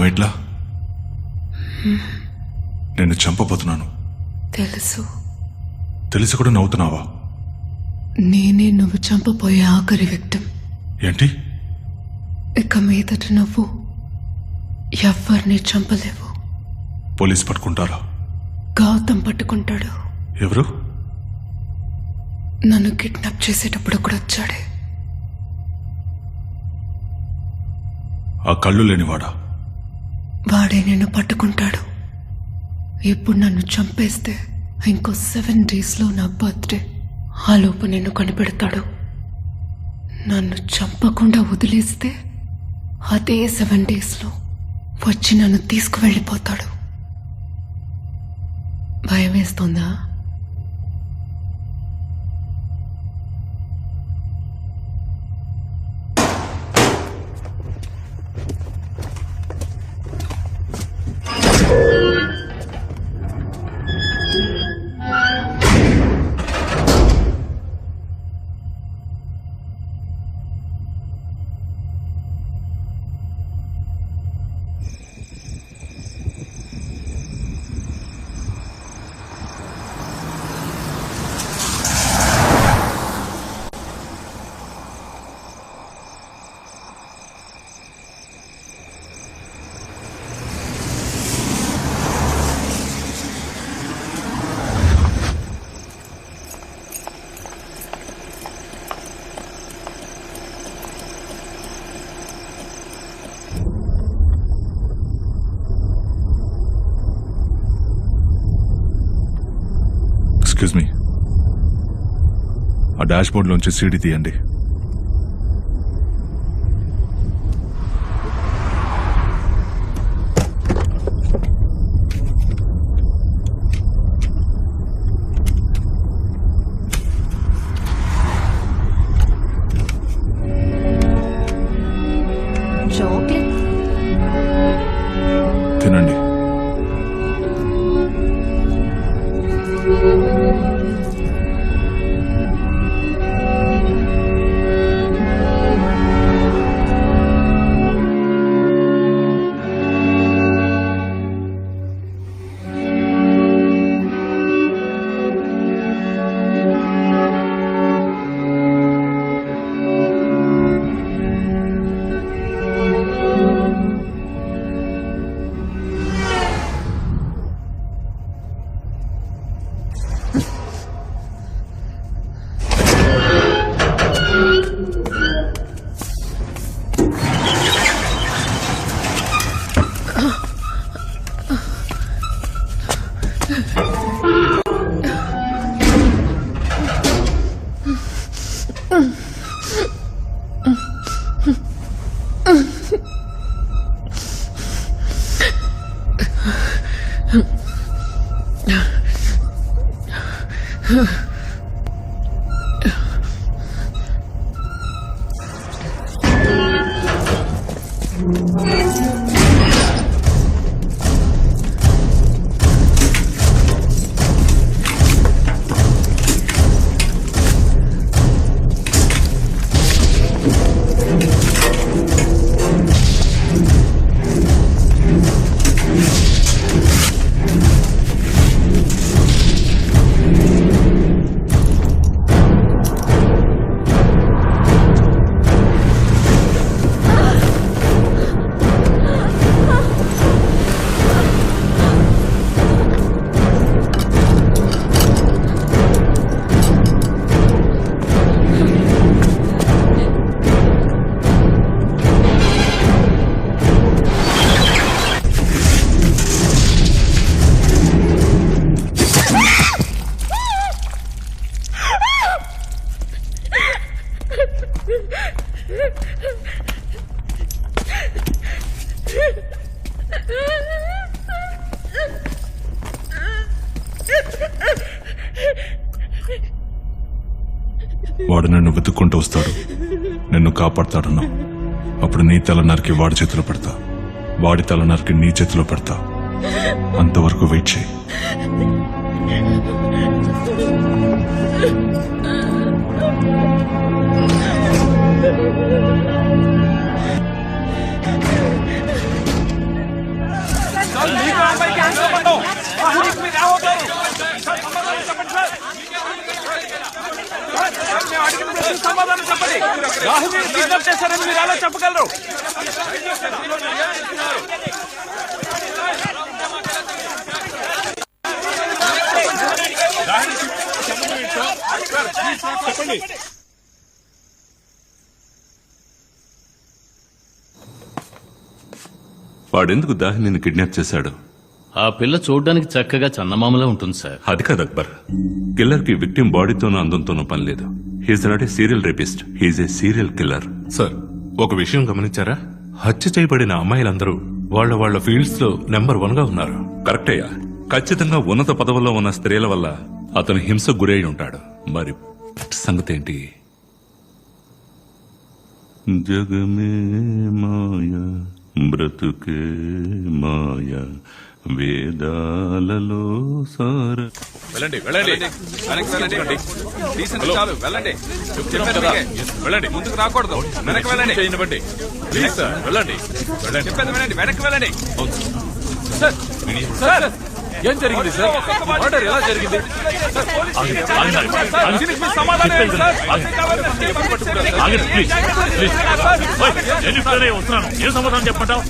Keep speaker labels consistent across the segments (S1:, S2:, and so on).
S1: ఎట్లా నేను చంపబోతున్నాను తెలిసి కూడా నవ్వుతున్నావా?
S2: నేనే నువ్వు చంపబోయే ఆఖరి విక్టిమ్.
S1: ఏంటి?
S2: ఇక మీదట నువ్వు ఎవ్వరిని చంపలేవు.
S1: పోలీస్ పట్టుకుంటారా?
S2: గౌతమ్ పట్టుకుంటాడు.
S1: ఎవరు?
S2: నన్ను కిడ్నాప్ చేసేటప్పుడు కూడా వచ్చాడే.
S1: ఆ కళ్ళు లేనివాడా?
S2: వాడే నేను పట్టుకుంటాడు. ఇప్పుడు నన్ను చంపేస్తే ఇంకో 7 daysలో నా బర్త్డే. ఆలోపు నిన్ను కనిపెడతాడు. నన్ను చంపకుండా వదిలేస్తే అదే 7 daysలో వచ్చి నన్ను తీసుకువెళ్ళిపోతాడు. భయం వేస్తుందా?
S1: ఎక్స్క్యూజ్ మీ, ఆ డాష్ బోర్డ్లోంచి సీడీ తీయండి. తినండి. వాడు నన్ను వెతుక్కుంటూ వస్తాడు, నిన్ను కాపాడతాడన్నావు. అప్పుడు నీ తల నరికి వాడి చేతిలో పెడతా, వాడి తల నరికి నీ చేతిలో పెడతా. అంతవరకు వెయిట్ చేయి.
S3: సమాధానం చెప్పండి. రాహుల్ కిడ్నాప్ చేశారని మీరు ఎలా చెప్పగలరు? చెప్పండి.
S4: వాడెందుకు దాహిని కిడ్నాప్ చేశాడు?
S5: ఆ పిల్ల చూడ్డానికి చక్కగా చందమామలా ఉంటుంది సార్.
S4: అది కాదు అక్బర్, కిల్లర్ కి విక్టిమ్ బాడీతోనూ అందంతోనూ పని లేదు. He's not a serial rapist, he's a serial killer.
S6: Sir, ఒక విషయం గమనించారా? హత్య చేయబడిన అమ్మాయిలందరూ వాళ్ళ ఫీల్డ్స్ లో నెంబర్ 1 గా ఉన్నారు.
S4: కరెక్టయ్యా, ఖచ్చితంగా ఉన్నత పదవుల్లో ఉన్న స్త్రీల వల్ల అతను హింసకు గురై ఉంటాడు. మరి సంగతి ఏంటి? జగమే మాయ బ్రతుకే మాయ వేదాలలో సార.
S3: వెళ్ళండి వెళ్ళండి వెనక్కి వెళ్ళండి. డీసెంట్ చాలు వెళ్ళండి. వెళ్ళండి, ముందుకు రాకూడదు. వెనక్కి వెళ్ళండి. చేయండి ప్లీజ్ సార్. వెళ్ళండి వెళ్ళండి. చెప్పేది వినండి, వెనక్కి వెళ్ళండి. సార్ సార్, ఏం జరిగింది సార్? ఆర్డర్ ఎలా జరిగింది? సమాధానం
S5: ఏం సమాధానం చెప్పంటావు?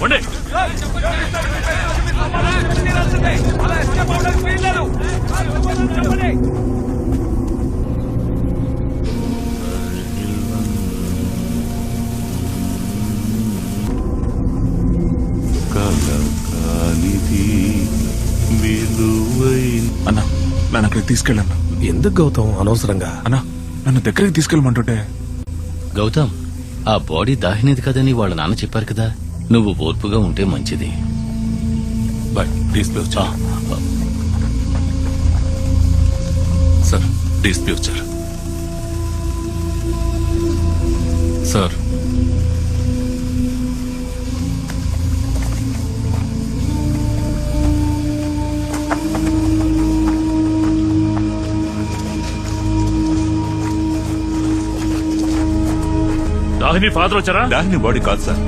S1: అన్నా, నన్ను అక్కడికి తీసుకెళ్ళన్నా.
S6: ఎందుకు గౌతమ్ అనవసరంగా?
S1: అన్నా, నన్ను దగ్గరికి తీసుకెళ్ళమంటుంటే.
S5: గౌతమ్, ఆ బాడీ దాహినేది కదని వాళ్ళ నాన్న చెప్పారు కదా, నువ్వు ఓర్పుగా ఉంటే మంచిది.
S6: బాయ్, డీస్పీ వచ్చా? సార్, డీస్పీ వచ్చారు. సార్,
S5: దాహిని ఫాదర్ వచ్చారా?
S4: దాహిని బాడీ కాదు సార్.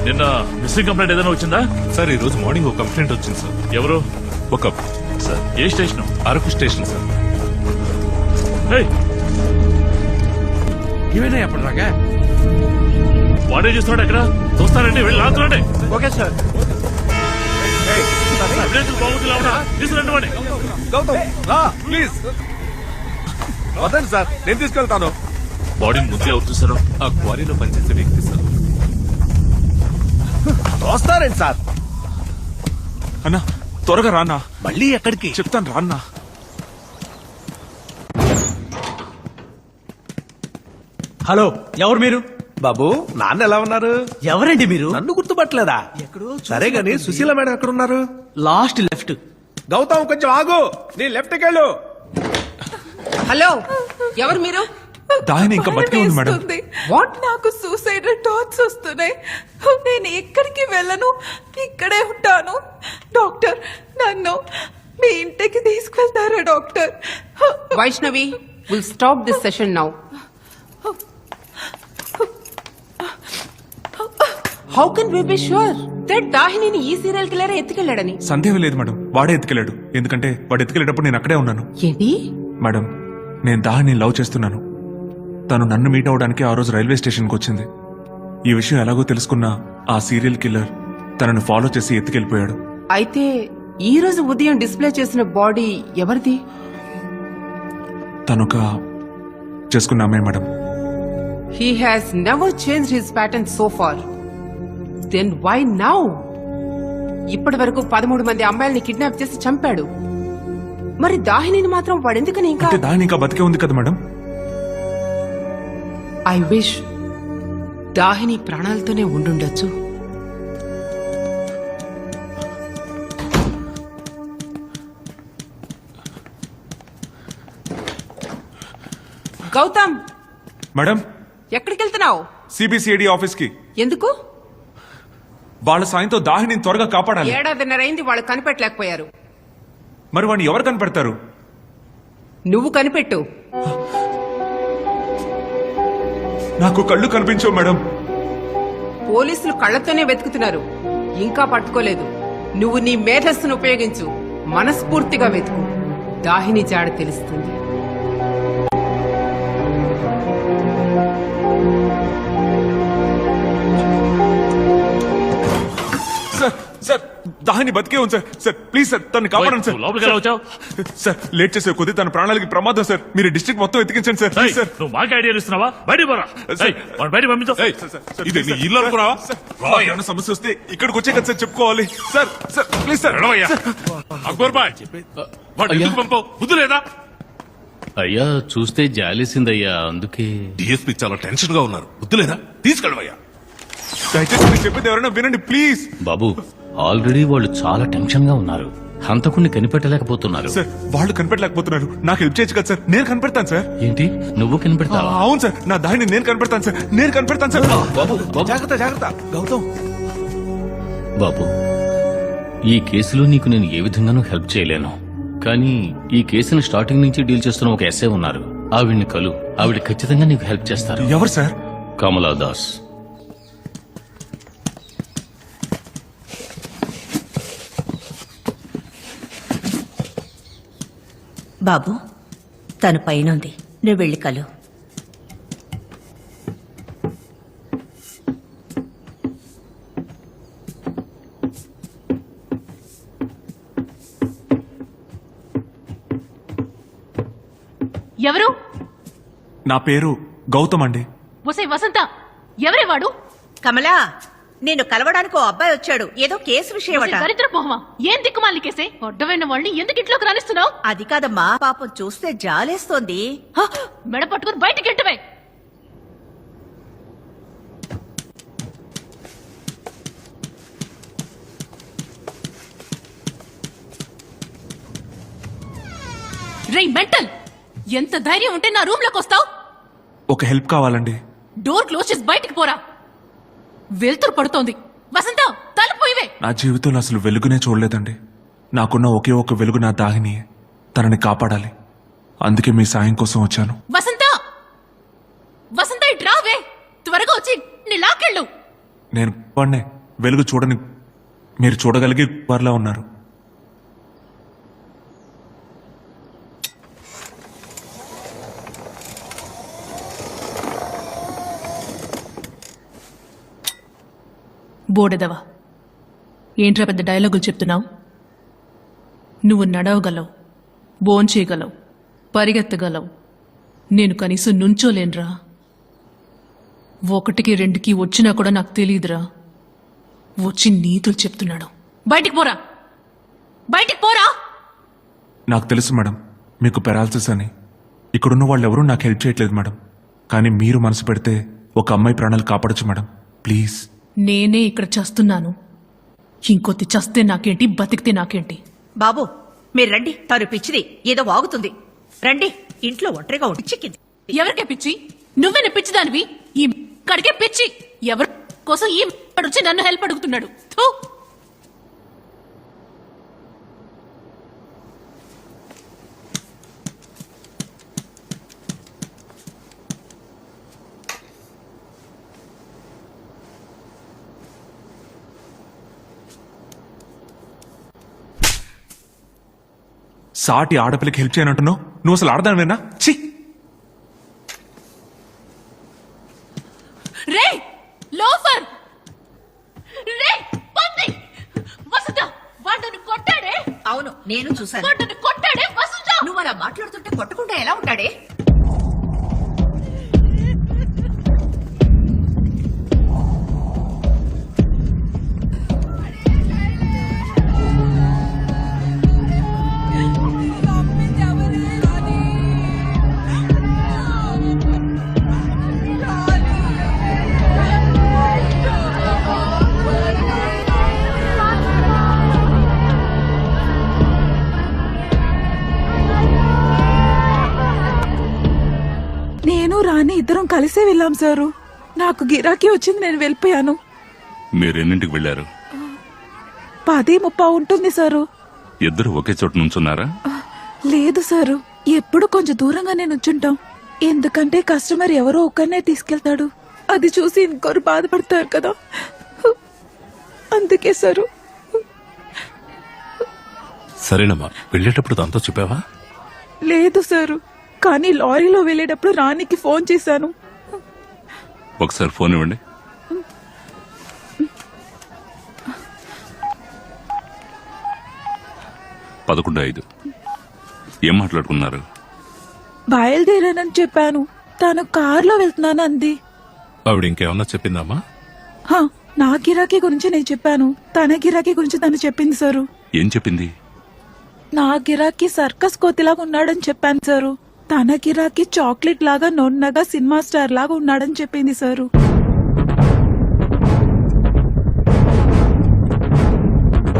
S5: నిన్న మిస్సింగ్ కంప్లైంట్ ఏదైనా వచ్చిందా?
S6: సార్, ఈ రోజు మార్నింగ్ ఒక కంప్లైంట్ వచ్చింది సార్.
S5: ఎవరు?
S4: ఒక సార్.
S5: ఏ స్టేషన్?
S6: Araku station sir.
S3: ఇవేనా ఎప్పటిలాగా?
S5: వాడే చేస్తున్నాడు ఎక్కడ? చూస్తారండి, వెళ్ళి లాంచండి.
S3: Okay sir.
S5: తీసుకురండి వాడిని.
S3: గౌతమ్ రా ప్లీజ్. వదండి సార్, నేను తీసుకెళ్తాను.
S5: బాడీని ముందే ఎవరు చూసారు?
S6: ఆ క్వారీలో పనిచేసే వ్యక్తి సార్.
S3: వస్తారండి సార్.
S1: అన్నా,
S3: త్వరగా రానా.
S7: మళ్ళీ ఎక్కడికి?
S3: చెప్తాను రాన్నా.
S7: హలో, ఎవరు మీరు?
S8: బాబు నాన్న ఎలా ఉన్నారు?
S7: ఎవరండి మీరు?
S8: నన్ను గుర్తుపట్టలేదా? సరే గాని సుశీల మేడం ఎక్కడ ఉన్నారు?
S7: Last left.
S8: గౌతమ్ కొంచెం ఆగు, నీ లెఫ్ట్ కెళ్ళు.
S9: హలో, ఎవరు మీరు?
S3: దాహిని ఇంకా బతికే ఉంది మేడం.
S9: వాట్? నాకు సూసైడల్ థాట్స్ వస్తున్నాయి. నేను ఎక్కడికి వెళ్ళను, ఇక్కడే ఉంటాను. డాక్టర్, నన్ను మీ ఇంటికి తీసుకెళ్తారా doctor? Vaishnavi, will stop this session now. How can we be sure that దాహినిని ఈ సీరియల్ కిల్లర్ ఎత్తుకెళ్ళాడని?
S3: సందేహం లేదు మేడం, వాడే ఎత్తుకెళ్ళాడు. ఎందుకంటే వాడు ఎత్తుకెళ్ళేటప్పుడు నేను అక్కడే ఉన్నాను.
S9: ఏంటి?
S3: మేడం, నేను దాహిని లవ్ చేస్తున్నాను. తను నన్ను మీట్ అవడానికి ఆ రోజు రైల్వే స్టేషన్కి వచ్చింది. ఈ విషయం ఎలాగో తెలుసుకున్న ఆ సీరియల్ కిల్లర్ తనను ఫాలో చేసి ఎత్తుకెళ్ళిపోయాడు.
S9: అయితే ఈ రోజు ఉదయం డిస్ప్లే చేసిన బాడీ ఎవరిది?
S3: తనొక చేసుకున్న అమ్మాయి madam.
S9: He has never changed his pattern so far. Then why now? ఇప్పటి వరకు 13 మంది అమ్మాయిల్ని కిడ్నాప్ చేసి చంపాడు. మరి దాహినిని మాత్రం వాడెందుకని ఇంకా?
S3: అంటే దాహిని ఇంకా బతికే ఉంది కదా మేడం.
S9: ఐ విష్ దాహిని ప్రాణాలతోనే ఉండుండొచ్చు. గౌతమ్,
S3: మేడం,
S9: ఎక్కడికి వెళ్తున్నావు?
S3: సిబిసిఐడి ఆఫీస్ కి.
S9: ఎందుకు?
S3: వాళ్ళ సాయంతో దాహిని త్వరగా కాపాడాలి.
S9: 7:30 అయింది, వాళ్ళు కనిపెట్టలేకపోయారు.
S3: మరి వాడిని ఎవరు కనిపెడతారు?
S9: నువ్వు కనిపెట్టు.
S3: నాకు కళ్ళు కనిపించవు మేడం.
S9: పోలీసులు కళ్లతోనే వెతుకుతున్నారు, ఇంకా పట్టుకోలేదు. నువ్వు నీ మేధస్సును ఉపయోగించు, మనస్ఫూర్తిగా వెతుకు. దాహిని జాడ తెలుస్తుంది.
S3: సార్, సార్, దాహిని బతికే ఉంది సార్. సార్ ప్లీజ్ సార్, తను కాపాడండి సార్.
S4: లోపలికి ఎలా వచ్చావు?
S3: సార్, లేట్ చేసే కొద్ది తన ప్రాణాలకి ప్రమాదం సార్. మీరు డిస్ట్రిక్ట్ మొత్తం ఎత్తికించండి సార్. Please sir.
S4: నువ్వు మాకు ఐడియాలు ఇస్తున్నావా? బయట పోరా. బయట పంపించు.
S3: ఇది నీ ఇల్లు అనుకున్నావా? ఏమైనా సమస్య వస్తే ఇక్కడికి వచ్చే కదా సార్ చెప్పుకోవాలి. Sir, sir please sir.
S4: Akbar bhai, వాడు ఎందుకు పంపావు? బుద్ధి లేదా?
S5: అయ్యా, చూస్తే జాలేసిందయ్యా, అందుకే.
S6: డిఎస్పీ చాలా టెన్షన్ గా ఉన్నారు. వద్దులేదా? తీసుకెళ్ళవయ్యా.
S3: దయచేసి నేను చెప్పేది ఎవరైనా వినండి ప్లీజ్.
S5: బాబు, ఆల్రెడీ వాళ్ళు చాలా టెన్షన్ గా ఉన్నారు. హంతకుణ్ణి కనిపెట్టలేకపోతున్నారు.
S3: సార్, వాళ్ళు కనిపెట్టలేకపోతున్నారు. నాకు హెల్ప్ చేయొచ్చు కదా సార్. నేను కనిపెడతాను సార్.
S5: ఏంటి, నువ్వు కనిపెడతావా?
S3: అవును సార్, నా దాహిని నేను కనిపెడతాను సార్. నేను కనిపెడతాను సార్.
S5: బాబు, బాబు,
S8: జాగ్రత్త జాగ్రత్త. గౌతమ్,
S5: బాబు, ఈ కేసులో నీకు నేను ఏ విధంగానూ హెల్ప్ చేయలేను. కానీ ఈ కేసుని స్టార్టింగ్ నుంచి డీల్ చేస్తున్న ఒక ఎస్ఐ ఉన్నారు. ఆవిడ్ని కలు, ఆవిడ ఖచ్చితంగా నీకు హెల్ప్ చేస్తారు.
S3: ఎవరు సార్?
S5: కమలా దాస్.
S10: బాబు, తను పైనుంది, నువ్వు వెళ్ళి కలు.
S11: ఎవరు?
S3: నా పేరు గౌతమ్ అండి.
S11: ఒసే వసంత, ఎవరే వాడు?
S10: కమలా, నేను కలవడానికి ఓ అబ్బాయి వచ్చాడు, ఏదో కేసు విషయమట.
S11: దరిద్ర మొహమా, ఏం దిక్కుమాలి కేసే? అడ్డమైన వాళ్ళని ఎందుకు ఇంట్లోకి రానిస్తున్నావు?
S10: అది కాదమ్మా, పాపం చూస్తే జాలేస్తోంది.
S11: మెడ పట్టుకుని బయటికి ఎంటవే. రే మెంటల్, ఎంత ధైర్యం ఉంటే నా రూమ్ లోకి వస్తావు?
S3: ఒక హెల్ప్ కావాలండి.
S11: డోర్ క్లోజ్ చేసి బయటికి పోరా. వెలుతురు పడుతోంది. వసంత, తలుపు ఇవే.
S3: నా జీవితంలో అసలు వెలుగునే చూడలేదండి. నాకున్న ఒకే ఒక వెలుగు నా దాహిని. తనని కాపాడాలి. అందుకే మీ సాయం కోసం వచ్చాను.
S11: వసంత, వసంత, ఇటు రావే. త్వరగా వచ్చి నీ లాకెళ్ళు.
S3: నేను వాడినే. వెలుగు చూడని మీరు చూడగలిగే వారిలా ఉన్నారు.
S11: బోడెదవా, ఏంట్రా పెద్ద డైలాగులు చెప్తున్నావు? నువ్వు నడవగలవు, భోంచేయగలవు, పరిగెత్తగలవు. నేను కనీసం నుంచోలేనురా. 1కి 2కి వచ్చినా కూడా నాకు తెలియదురా. వచ్చి నీతులు చెప్తున్నాడు. బయటికి పోరా. బయటికి పోరా.
S12: నాకు తెలుసు మేడం మీకు పెరాలసిస్ అని. ఇక్కడున్న వాళ్ళు ఎవరూ నాకు హెల్ప్ చేయట్లేదు మేడం. కానీ మీరు మనసు పెడితే ఒక అమ్మాయి ప్రాణాలు కాపాడచ్చు మేడం. ప్లీజ్.
S11: నేనే ఇక్కడ చస్తున్నాను. ఇంకొద్ది చస్తే నాకేంటి, బతికితే నాకేంటి?
S10: బాబు మీరు రండి, తను పిచ్చిది ఏదో వాగుతుంది. రండి, ఇంట్లో ఒంటరిగా ఉండి చిక్కింది.
S11: ఎవరికే పిచ్చి? నువ్వే పిచ్చిదానివి. ఈ కడికే పిచ్చి. ఎవరి కోసం ఈ వచ్చి నన్ను హెల్ప్ అడుగుతున్నాడు? థూ.
S12: సాటి ఆడపిల్లకి హెల్ప్ చేయనంటున్నావు. నువ్వు అసలు ఆడదానివేనా? ఛీ.
S11: రే లోఫర్, రే పంది. వసంత వాడిని కొట్టాడే.
S10: అవును, నేను చూశాను.
S11: వాడిని కొట్టాడే వసంత.
S10: నువ్వు అలా మాట్లాడుతుంటే కొట్టకుండా ఎలా ఉంటాడే?
S9: నేను రాని ఇద్దరం కలిసే వెళ్ళాం సారు. నాకు గిరాకీ వచ్చింది, నేను వెళ్ళిపోయాను.
S4: మీరెన్నింటికి వెళ్లారు?
S9: 10:30 ఉంటుంది సారు.
S4: ఇద్దరు ఒకే చోట నుంచున్నారా?
S9: లేదు సారు, ఎప్పుడు కొంచెం దూరంగానే నుంచుంటాం. ఎందుకంటే కస్టమర్ ఎవరో ఒకరినే తీసుకెళ్తాడు. అది చూసి ఇంకొకరు బాధపడతారు కదా, అందుకే సారు.
S6: సరేనమ్మా, వెళ్ళేటప్పుడు దాంతో చెప్పావా?
S9: లేదు సారు, కానీ లారీలో వెళ్ళేటప్పుడు రాణికి ఫోన్ చేశాను.
S4: ఒకసారి ఫోన్ ఇవ్వండి. పదకొండు ఏం మాట్లాడుకున్నారు?
S9: బయలుదేరానని చెప్పాను. తను కారులో వెళ్తున్నాను అంది.
S6: ఆవిడ ఇంకేమన్నా చెప్పిందమ్మా?
S9: హా, నా గిరాకీ గురించి నేను చెప్పాను, తన గిరాకీ గురించి తను చెప్పింది సారు.
S4: ఏం చెప్పింది?
S9: నా గిరాకీ సర్కస్ కోతిలాగా ఉన్నాడని చెప్పాను సారు. తన గిరాకీ చాక్లెట్ లాగా నొన్నగా సినిమా స్టార్ లాగా ఉన్నాడని చెప్పింది సారు.